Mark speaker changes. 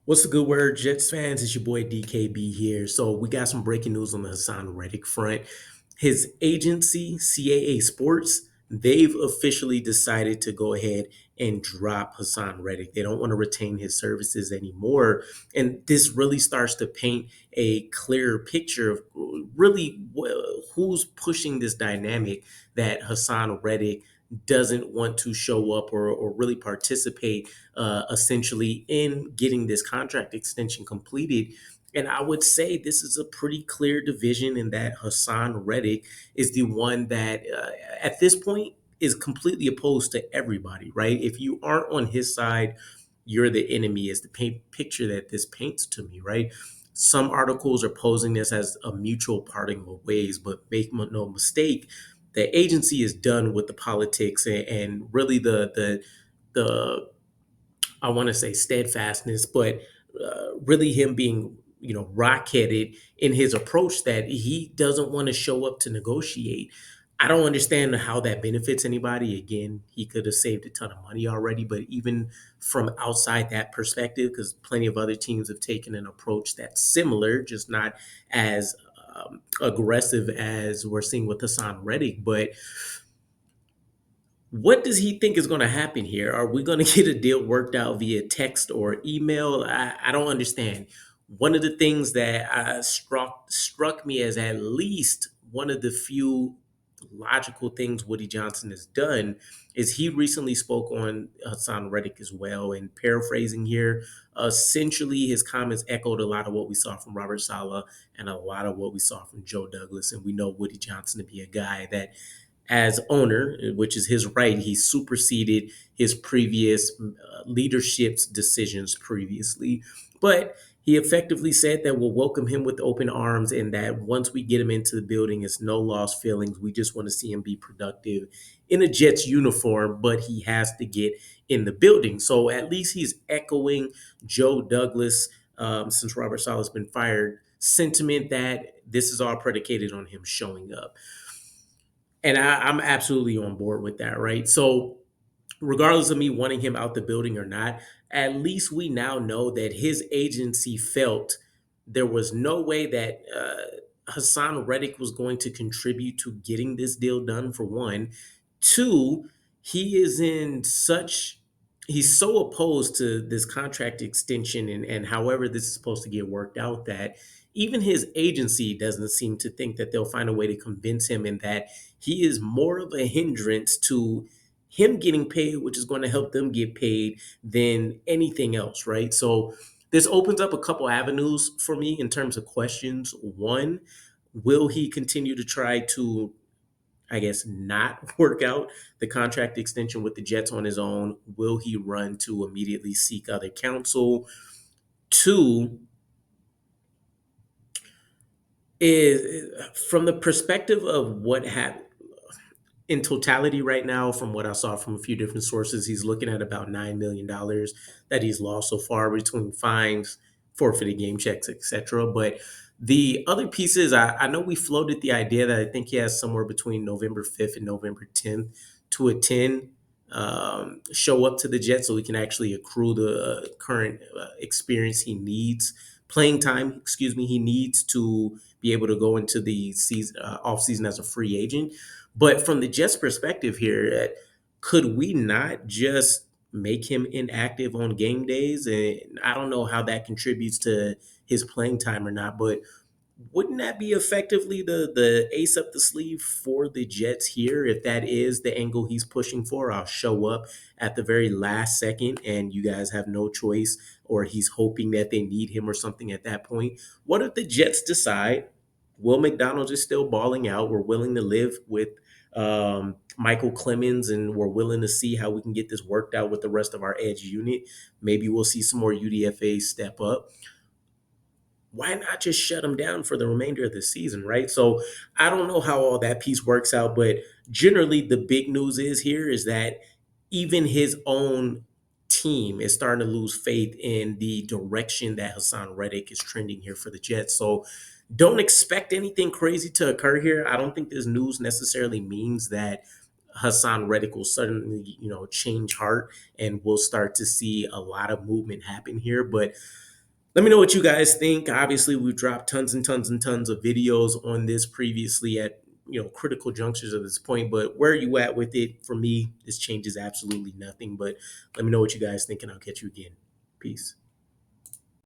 Speaker 1: What's the good word, Jets fans? It's your boy DKB here. So we got some breaking news on the Haason Reddick front. His agency, CAA Sports, they've officially decided to go ahead and drop Haason Reddick. They don't want to retain his services anymore. And this really starts to paint a clearer picture of really who's pushing this dynamic that Haason Reddick doesn't want to show up or really participate essentially in getting this contract extension completed. And I would say this is a pretty clear division in that Haason Reddick is the one that at this point is completely opposed to everybody, right? If you aren't on his side, you're the enemy, is the picture that this paints to me, right? Some articles are posing this as a mutual parting of ways, but make no mistake, the agency is done with the politics and really the I want to say steadfastness, but really him being, rock-headed in his approach that he doesn't want to show up to negotiate. I don't understand how that benefits anybody. Again, he could have saved a ton of money already, but even from outside that perspective, because plenty of other teams have taken an approach that's similar, just not as aggressive as we're seeing with Hassan Reddick. But what does he think is going to happen here? Are we going to get a deal worked out via text or email? I don't understand. One of the things that struck me as at least one of the few logical things Woody Johnson has done is he recently spoke on Hassan Reddick as well. And paraphrasing here, essentially his comments echoed a lot of what we saw from Robert Saleh and a lot of what we saw from Joe Douglas. And we know Woody Johnson to be a guy that as owner, which is his right, he superseded his previous leadership's decisions previously. But he effectively said that we'll welcome him with open arms and that once we get him into the building, it's no lost feelings. We just want to see him be productive in a Jets uniform, but he has to get in the building. So at least he's echoing Joe Douglas, since Robert Saleh has been fired, sentiment that this is all predicated on him showing up. And I'm absolutely on board with that, right? So, regardless of me wanting him out the building or not, at least we now know that his agency felt there was no way that Hassan Reddick was going to contribute to getting this deal done, for one. Two, he is in such he's so opposed to this contract extension and however this is supposed to get worked out that even his agency doesn't seem to think that they'll find a way to convince him and that he is more of a hindrance to him getting paid, which is going to help them get paid than anything else, right? So this opens up a couple avenues for me in terms of questions. One, will he continue to try to, I guess, not work out the contract extension with the Jets on his own? Will he run to immediately seek other counsel? Two, is from the perspective of what happened in totality right now, from what I saw from a few different sources, he's looking at about $9 million that he's lost so far between fines, forfeited game checks, etc. But the other pieces, I know we floated the idea that I think he has somewhere between November 5th and November 10th to attend, show up to the Jets so he can actually accrue the current experience he needs, playing time, excuse me, he needs to be able to go into the season, off season as a free agent. But from the Jets' perspective here, could we not just make him inactive on game days? And I don't know how that contributes to his playing time or not, but wouldn't that be effectively the ace up the sleeve for the Jets here? If that is the angle he's pushing for, I'll show up at the very last second and you guys have no choice, or he's hoping that they need him or something at that point. What if the Jets decide Will McDonald is still balling out? We're willing to live with Michael Clemens, and we're willing to see how we can get this worked out with the rest of our edge unit. Maybe we'll see some more UDFAs step up. Why not just shut him down for the remainder of the season, right? So I don't know how all that piece works out, but generally the big news is here is that even his own team is starting to lose faith in the direction that Hassan Reddick is trending here for the Jets. So don't expect anything crazy to occur here. I don't think this news necessarily means that Hassan Reddick will suddenly, change heart and we'll start to see a lot of movement happen here. But Let me know what you guys think. Obviously, we've dropped tons and tons and tons of videos on this previously at critical junctures of this point. But where are you at with it? For me, this changes absolutely nothing. But let me know what you guys think, and I'll catch you again. Peace.